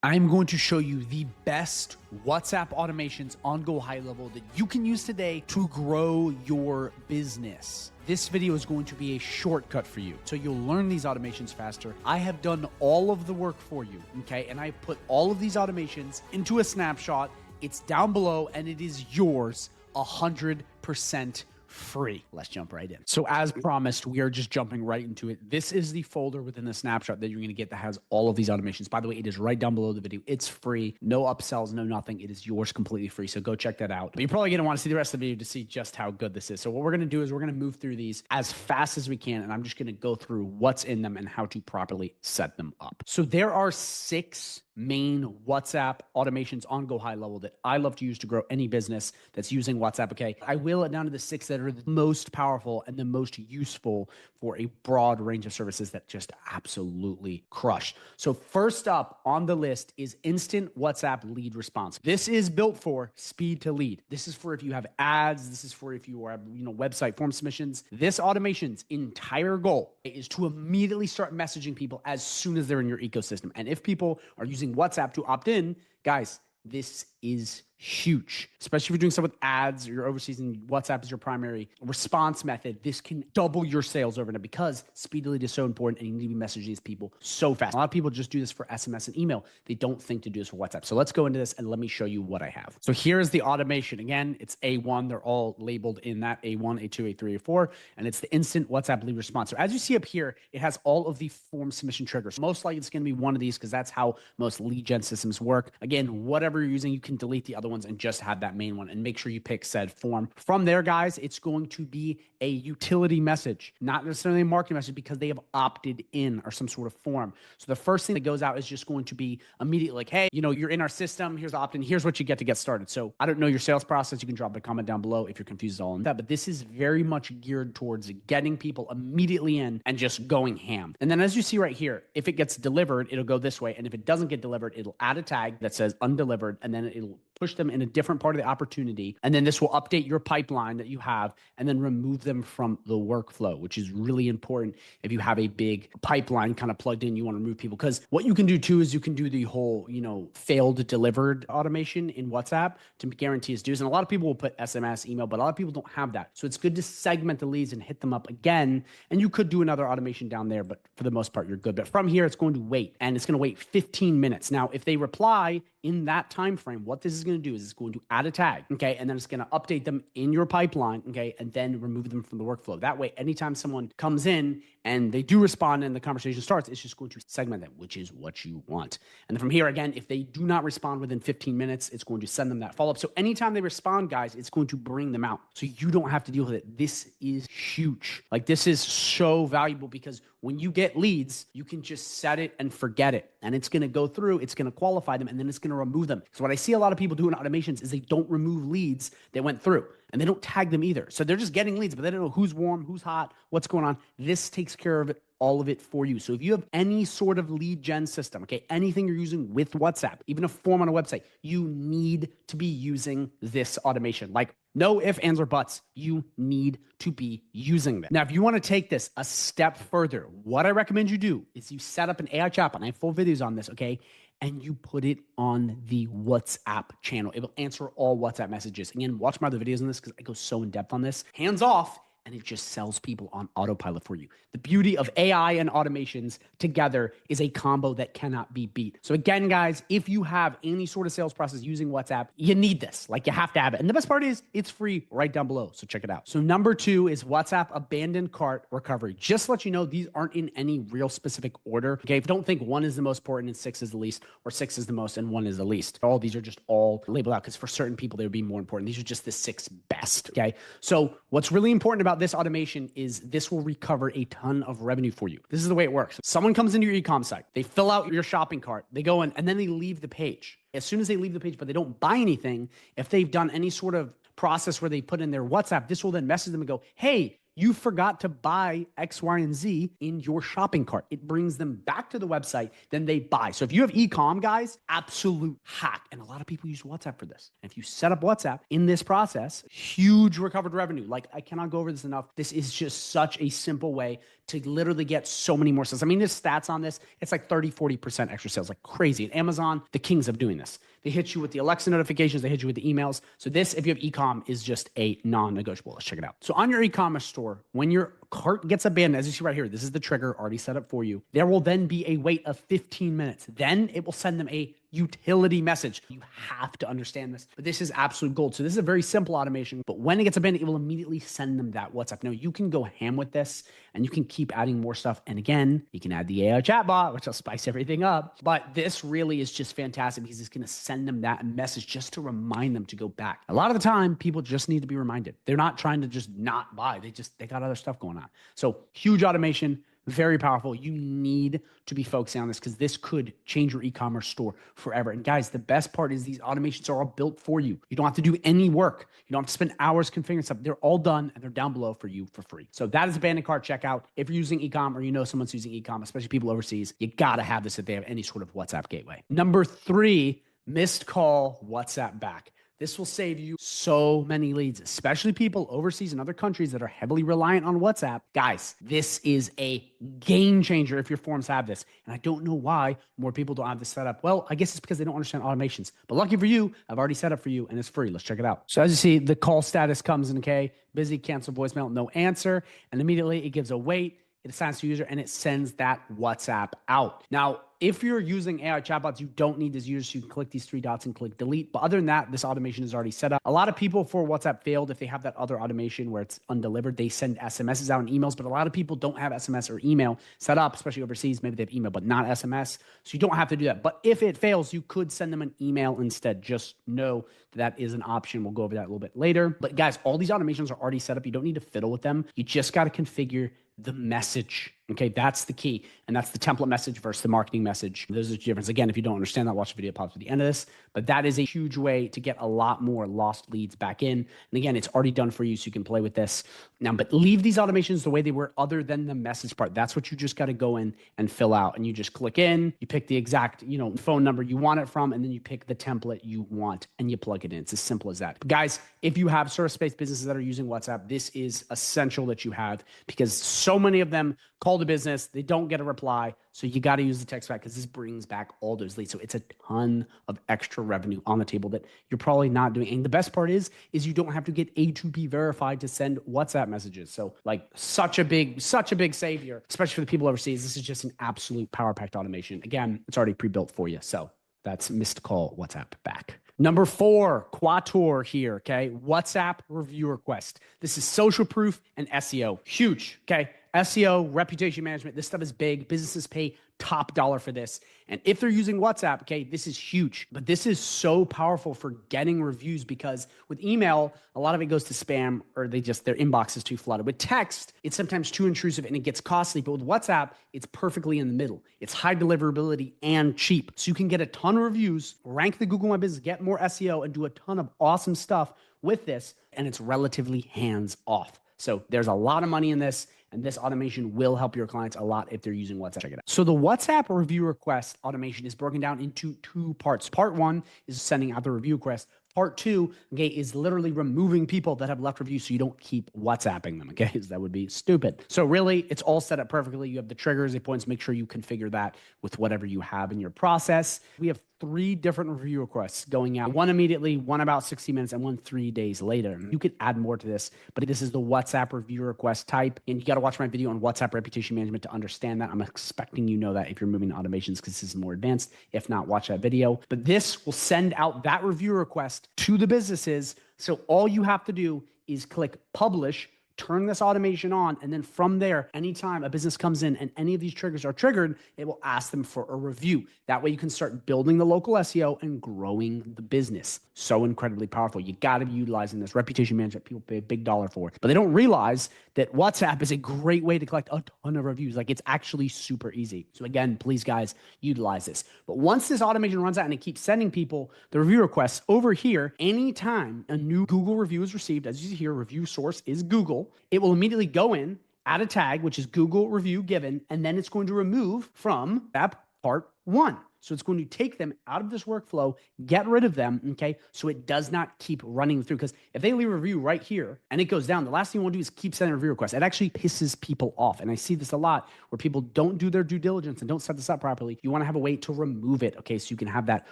I'm going to show you the best WhatsApp automations on GoHighlevel that you can use today to grow your business. This video is going to be a shortcut for you, so you'll learn these automations faster. I have done all of the work for you, okay? And I put all of these automations into a snapshot. It's down below, and it is yours 100% free. Let's jump right in. So as promised, we are just jumping right into it. This is the folder within the snapshot that you're going to get that has all of these automations. By the way, it is right down below the video. It's free, no upsells, no nothing. It is yours completely free. So go check that out. But you're probably going to want to see the rest of the video to see just how good this is. So what we're going to do is we're going to move through these as fast as we can. And I'm just going to go through what's in them and how to properly set them up. So there are 6 main WhatsApp automations on GoHighlevel that I love to use to grow any business that's using WhatsApp. Okay, I will it down to the 6 that are the most powerful and the most useful for a broad range of services that just absolutely crush. So first up on the list is instant WhatsApp lead response. This is built for speed to lead. This is for if you have ads. This is for if you have, website form submissions. This automation's entire goal is to immediately start messaging people as soon as they're in your ecosystem. And if people are using WhatsApp to opt in, guys, this is huge, especially if you're doing stuff with ads or you're overseas and WhatsApp is your primary response method. This can double your sales overnight because speed to lead is so important and you need to be messaging these people so fast. A lot of people just do this for SMS and email. They don't think to do this for WhatsApp. So let's go into this and let me show you what I have. So here's the automation. Again, it's A1. They're all labeled in that A1, A2, A3, A4, and it's the instant WhatsApp lead response. So as you see up here, it has all of the form submission triggers. Most likely it's going to be one of these because that's how most lead gen systems work. Again, whatever you're using, you can delete the other ones and just have that main one and make sure you pick said form. From there, guys, it's going to be a utility message, not necessarily a marketing message because they have opted in or some sort of form. So the first thing that goes out is just going to be immediately like, hey, you're in our system. Here's the opt-in. Here's what you get started. So I don't know your sales process. You can drop a comment down below if you're confused all on that, but this is very much geared towards getting people immediately in and just going ham. And then as you see right here, if it gets delivered, it'll go this way. And if it doesn't get delivered, it'll add a tag that says undelivered, and then it'll push them in a different part of the opportunity. And then this will update your pipeline that you have and then remove them from the workflow, which is really important if you have a big pipeline kind of plugged in, you want to remove people. Because what you can do too is you can do the whole, failed delivered automation in WhatsApp to guarantee its dues. And a lot of people will put SMS, email, but a lot of people don't have that. So it's good to segment the leads and hit them up again. And you could do another automation down there, but for the most part, you're good. But from here, it's going to wait, and it's going to wait 15 minutes. Now, if they reply in that time frame, what this is going to do is it's going to add a tag, okay? And then it's going to update them in your pipeline, okay? And then remove them from the workflow. That way, anytime someone comes in and they do respond and the conversation starts, it's just going to segment them, which is what you want. And then from here, again, if they do not respond within 15 minutes, it's going to send them that follow-up. So anytime they respond, guys, it's going to bring them out. So you don't have to deal with it. This is huge. Like, this is so valuable because when you get leads, you can just set it and forget it. And it's going to go through, it's going to qualify them, and then it's going to remove them. So what I see a lot of people do in automations is they don't remove leads that went through, and they don't tag them either. So they're just getting leads, but they don't know who's warm, who's hot, what's going on. This takes care of it, all of it for you. So if you have any sort of lead gen system, okay, anything you're using with WhatsApp, even a form on a website, you need to be using this automation. Like, no ifs, ands, or buts. You need to be using them. Now, if you want to take this a step further, what I recommend you do is you set up an AI chatbot. I have full videos on this, okay? And you put it on the WhatsApp channel. It will answer all WhatsApp messages. Again, watch my other videos on this because I go so in depth on this. Hands off. And it just sells people on autopilot for you. The beauty of AI and automations together is a combo that cannot be beat. So again, guys, if you have any sort of sales process using WhatsApp, you need this. Like, you have to have it. And the best part is it's free right down below. So check it out. So number 2 is WhatsApp abandoned cart recovery. Just to let you know, these aren't in any real specific order. Okay, don't think 1 is the most important and 6 is the least, or 6 is the most and 1 is the least. All these are just all labeled out because for certain people, they would be more important. These are just the 6 best. Okay, so what's really important about this automation is this will recover a ton of revenue for you. This is the way it works. Someone comes into your e-com site, they fill out your shopping cart, they go in, and then they leave the page. As soon as they leave the page, but they don't buy anything, if they've done any sort of process where they put in their WhatsApp, this will then message them and go, hey, you forgot to buy X, Y, and Z in your shopping cart. It brings them back to the website, then they buy. So if you have e-com, guys, absolute hack. And a lot of people use WhatsApp for this. And if you set up WhatsApp in this process, huge recovered revenue. Like, I cannot go over this enough. This is just such a simple way to literally get so many more sales. I mean, there's stats on this. It's like 30-40% extra sales, like crazy. At Amazon, the kings of doing this. They hit you with the Alexa notifications. They hit you with the emails. So this, if you have e-com, is just a non-negotiable. Let's check it out. So on your e-commerce store, when your cart gets abandoned, as you see right here, this is the trigger already set up for you. There will then be a wait of 15 minutes. Then it will send them a utility message. You have to understand this, but this is absolute gold. So this is a very simple automation, but when it gets abandoned, it will immediately send them that WhatsApp. Now you can go ham with this and you can keep adding more stuff. And again, you can add the AI chatbot, which will spice everything up. But this really is just fantastic because it's going to send them that message just to remind them to go back. A lot of the time, people just need to be reminded. They're not trying to just not buy. They got other stuff going on. So huge automation. Very powerful. You need to be focusing on this because this could change your e-commerce store forever. And guys, the best part is these automations are all built for you. You don't have to do any work. You don't have to spend hours configuring stuff. They're all done and they're down below for you for free. So that is abandoned cart checkout. If you're using e-com or you know someone's using e-com, especially people overseas, you got to have this if they have any sort of WhatsApp gateway. Number 3, missed call WhatsApp back. This will save you so many leads, especially people overseas in other countries that are heavily reliant on WhatsApp. Guys, this is a game changer if your forms have this. And I don't know why more people don't have this set up. Well, I guess it's because they don't understand automations. But lucky for you, I've already set up for you and it's free. Let's check it out. So as you see, the call status comes in, okay, busy, cancel voicemail, no answer. And immediately it gives a wait. It assigns to user and it sends that WhatsApp out. Now, if you're using AI chatbots, you don't need this user, so you can click these 3 dots and click delete. But other than that, this automation is already set up. A lot of people for WhatsApp failed if they have that other automation where it's undelivered. They send SMSs out and emails, but a lot of people don't have SMS or email set up, especially overseas. Maybe they have email, but not SMS. So you don't have to do that. But if it fails, you could send them an email instead. Just know that is an option. We'll go over that a little bit later. But guys, all these automations are already set up. You don't need to fiddle with them. You just got to configure the message. Okay, that's the key. And that's the template message versus the marketing message. There's a difference. Again, if you don't understand that, watch the video, pops at the end of this. But that is a huge way to get a lot more lost leads back in. And again, it's already done for you, so you can play with this. Now, but leave these automations the way they were other than the message part. That's what you just got to go in and fill out. And you just click in, you pick the exact, phone number you want it from, and then you pick the template you want and you plug it in. It's as simple as that. But guys, if you have service-based businesses that are using WhatsApp, this is essential that you have because so many of them call the business, they don't get a reply. So you got to use the text back because this brings back all those leads. So it's a ton of extra revenue on the table that you're probably not doing. And the best part is you don't have to get A2P verified to send WhatsApp messages. So like such a big savior, especially for the people overseas. This is just an absolute power-packed automation. Again, it's already pre-built for you. So that's missed call WhatsApp back. Number 4, Quator here, okay? WhatsApp review request. This is social proof and SEO. Huge, okay? SEO, reputation management, this stuff is big. Businesses pay top dollar for this. And if they're using WhatsApp, okay, this is huge. But this is so powerful for getting reviews because with email, a lot of it goes to spam or their inbox is too flooded. With text, it's sometimes too intrusive and it gets costly. But with WhatsApp, it's perfectly in the middle. It's high deliverability and cheap. So you can get a ton of reviews, rank the Google My Business, get more SEO, and do a ton of awesome stuff with this. And it's relatively hands off. So there's a lot of money in this. And this automation will help your clients a lot if they're using WhatsApp. Check it out. So the WhatsApp review request automation is broken down into 2 parts. Part 1 is sending out the review request. Part 2, okay, is literally removing people that have left reviews so you don't keep WhatsApping them, okay? Because that would be stupid. So really, it's all set up perfectly. You have the triggers, the points. Make sure you configure that with whatever you have in your process. We have 3 different review requests going out. One immediately, one about 60 minutes, and one 3 days later. You could add more to this, but this is the WhatsApp review request type. And you got to watch my video on WhatsApp reputation management to understand that. I'm expecting you know that if you're moving to automations because this is more advanced. If not, watch that video. But this will send out that review request to the businesses. So all you have to do is click publish, turn this automation on, and then from there, anytime a business comes in and any of these triggers are triggered, it will ask them for a review. That way you can start building the local SEO and growing the business. So incredibly powerful. You got to be utilizing this reputation management. People pay a big dollar for it, but they don't realize that WhatsApp is a great way to collect a ton of reviews. Like it's actually super easy. So again, please guys, utilize this. But once this automation runs out and it keeps sending people the review requests over here, anytime a new Google review is received, as you see here, review source is Google, it will immediately go in, add a tag, which is Google review given, and then it's going to remove from app part 1. So it's going to take them out of this workflow, get rid of them, okay? So it does not keep running through. Because if they leave a review right here and it goes down, the last thing you want to do is keep sending review requests. It actually pisses people off. And I see this a lot where people don't do their due diligence and don't set this up properly. You want to have a way to remove it, okay? So you can have that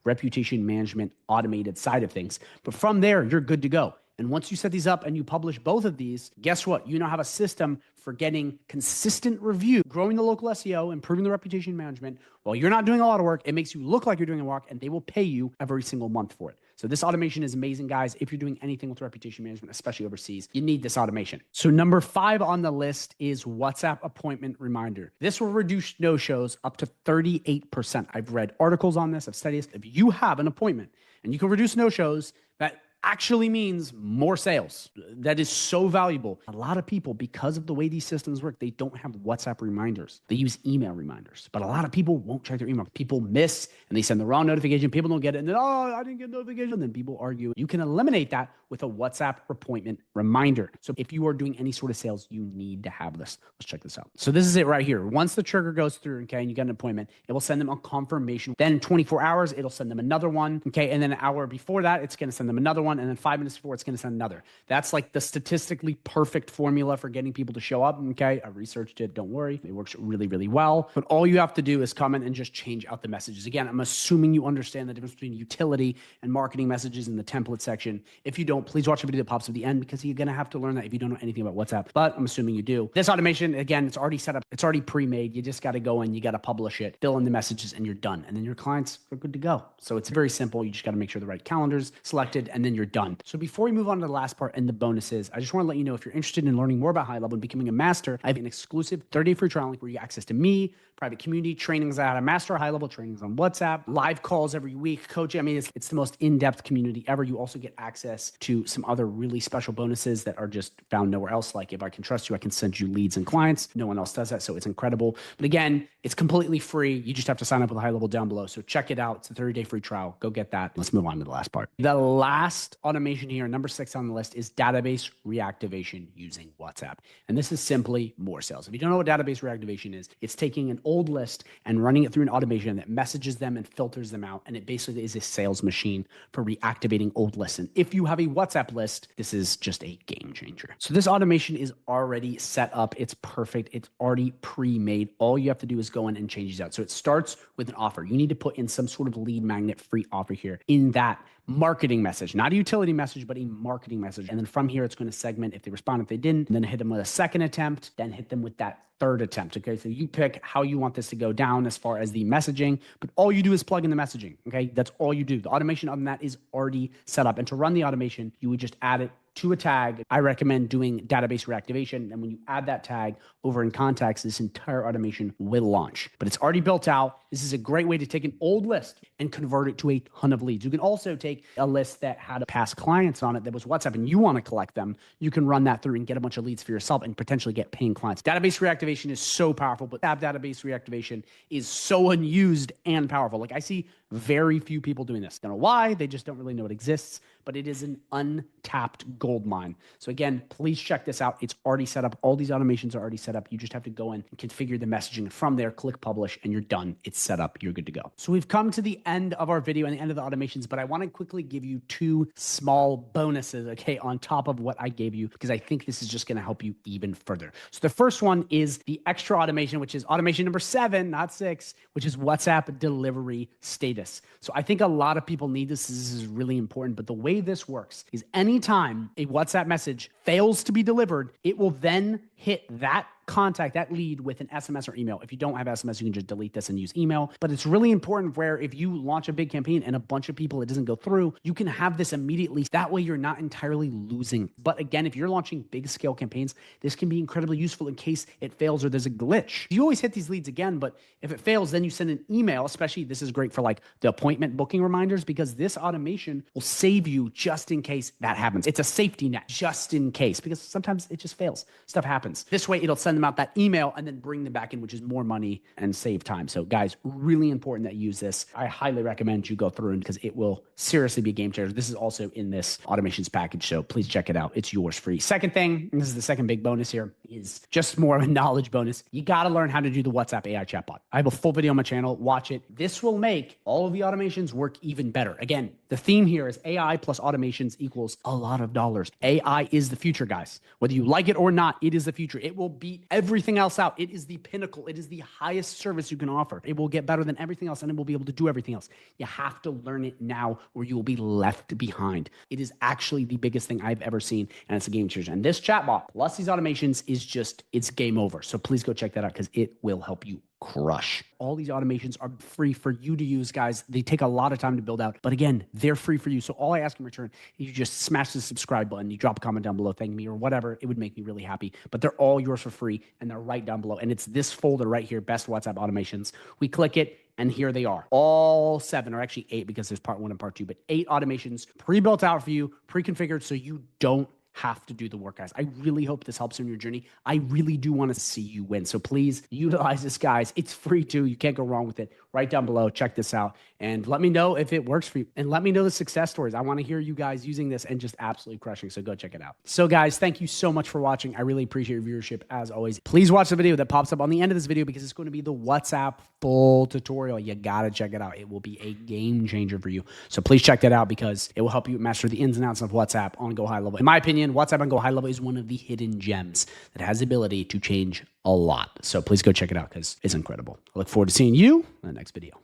reputation management automated side of things. But from there, you're good to go. And once you set these up and you publish both of these, guess what? You now have a system for getting consistent review, growing the local SEO, improving the reputation management. While you're not doing a lot of work, it makes you look like you're doing a work, and they will pay you every single month for it. So this automation is amazing, guys. If you're doing anything with reputation management, especially overseas, you need this automation. So number 5 on the list is WhatsApp appointment reminder. This will reduce no-shows up to 38%. I've read articles on this. I've studied this. If you have an appointment and you can reduce no-shows, that actually means more sales. That is so valuable. A lot of people, because of the way these systems work, they don't have WhatsApp reminders. They use email reminders, but a lot of people won't check their email. People miss and they send the wrong notification. People don't get it. And then, oh, I didn't get a notification. And then people argue. You can eliminate that with a WhatsApp appointment reminder. So if you are doing any sort of sales, you need to have this. Let's check this out. So this is it right here. Once the trigger goes through, okay, and you get an appointment, it will send them a confirmation. Then in 24 hours, it'll send them another one. Okay. And then an hour before that, it's going to send them another one. And then 5 minutes before, it's going to send another. That's like the statistically perfect formula for getting people to show up. Okay. I researched it. Don't worry. It works really, really well. But all you have to do is come in and just change out the messages. Again, I'm assuming you understand the difference between utility and marketing messages in the template section. If you don't, please watch the video that pops at the end, because you're going to have to learn that if you don't know anything about WhatsApp. But I'm assuming you do. This automation, again, it's already set up. It's already pre-made. You just got to go in, you got to publish it, fill in the messages, and you're done. And then your clients are good to go. So it's very simple. You just got to make sure the right calendar's selected, and then you're done. So before we move on to the last part and the bonuses, I just want to let you know, if you're interested in learning more about High Level and becoming a master, I have an exclusive 30-day free trial link where you get access to me, private community trainings on how to master high level trainings on WhatsApp, live calls every week, coaching. I mean, it's the most in-depth community ever. You also get access to some other really special bonuses that are just found nowhere else. Like, if I can trust you, I can send you leads and clients. No one else does that. So it's incredible. But again, it's completely free. You just have to sign up with a High Level down below. So check it out. It's a 30-day free trial. Go get that. Let's move on to the last part. The last automation here, number 6 on the list, is database reactivation using WhatsApp. And this is simply more sales. If you don't know what database reactivation is, it's taking an old list and running it through an automation that messages them and filters them out. And it basically is a sales machine for reactivating old lists. And if you have a WhatsApp list, this is just a game changer. So this automation is already set up. It's perfect. It's already pre-made. All you have to do is go in and change these out. So it starts with an offer. You need to put in some sort of lead magnet free offer here in that marketing message, not a utility message, but a marketing message. And then from here, it's going to segment if they respond, if they didn't, and then hit them with a second attempt, then hit them with that third attempt. Okay. So you pick how you want this to go down as far as the messaging, but all you do is plug in the messaging. Okay. That's all you do. The automation on that is already set up. And to run the automation, you would just add it to a tag. I recommend doing database reactivation. And when you add that tag over in contacts, this entire automation will launch. But it's already built out. This is a great way to take an old list and convert it to a ton of leads. You can also take a list that had past clients on it that was WhatsApp and you want to collect them. You can run that through and get a bunch of leads for yourself and potentially get paying clients. Database reactivation is so powerful, but app database reactivation is so unused and powerful. Like, I see very few people doing this. Don't know why. They just don't really know it exists, but it is an untapped gold mine. So again, please check this out. It's already set up. All these automations are already set up. You just have to go in and configure the messaging. From there, click publish, and you're done. It's set up. You're good to go. So we've come to the end of our video and the end of the automations, but I want to quickly give you 2 small bonuses, okay, on top of what I gave you, because I think this is just going to help you even further. So the first one is the extra automation, which is automation number 7, not 6, which is WhatsApp delivery status. So I think a lot of people need this. This is really important, but the way this works is anytime a WhatsApp message fails to be delivered, it will then hit that contact, that lead, with an SMS or email. If you don't have SMS, you can just delete this and use email. But it's really important where if you launch a big campaign and a bunch of people, it doesn't go through, you can have this immediately. That way you're not entirely losing. But again, if you're launching big scale campaigns, this can be incredibly useful in case it fails or there's a glitch. You always hit these leads again, but if it fails, then you send an email. Especially this is great for like the appointment booking reminders, because this automation will save you just in case that happens. It's a safety net just in case, because sometimes it just fails. Stuff happens. This way it'll send them out that email, and then bring them back in, which is more money and save time. So guys, really important that you use this. I highly recommend you go through it because it will seriously be a game changer. This is also in this automations package, so please check it out. It's yours free. Second thing, and this is the second big bonus here, is just more of a knowledge bonus. You got to learn how to do the WhatsApp AI chatbot. I have a full video on my channel. Watch it. This will make all of the automations work even better. Again, the theme here is AI plus automations equals a lot of dollars. AI is the future, guys. Whether you like it or not, it is the future. It will beat everything else out. It is the pinnacle. It is the highest service you can offer. It will get better than everything else, and it will be able to do everything else. You have to learn it now or you will be left behind. It is actually the biggest thing I've ever seen, and it's a game changer. And this chatbot plus these automations is just, it's game over. So please go check that out because it will help you crush. All these automations are free for you to use, guys. They take a lot of time to build out, but again, they're free for you. So all I ask in return is you just smash the subscribe button, you drop a comment down below, thank me or whatever. It would make me really happy, but they're all yours for free and they're right down below. And it's this folder right here, best WhatsApp automations. We click it and here they are. All 7, or actually 8 because there's part 1 and part 2, but 8 automations pre-built out for you, pre-configured so you don't have to do the work, guys. I really hope this helps you in your journey. I really do want to see you win. So please utilize this, guys. It's free too. You can't go wrong with it. Right down below, check this out and let me know if it works for you and let me know the success stories. I want to hear you guys using this and just absolutely crushing. So go check it out. So guys, thank you so much for watching. I really appreciate your viewership as always. Please watch the video that pops up on the end of this video because it's going to be the WhatsApp full tutorial. You got to check it out. It will be a game changer for you. So please check that out because it will help you master the ins and outs of WhatsApp on Go High Level. In my opinion, WhatsApp on Go High Level is one of the hidden gems that has the ability to change a lot. So please go check it out because it's incredible. I look forward to seeing you in the next video.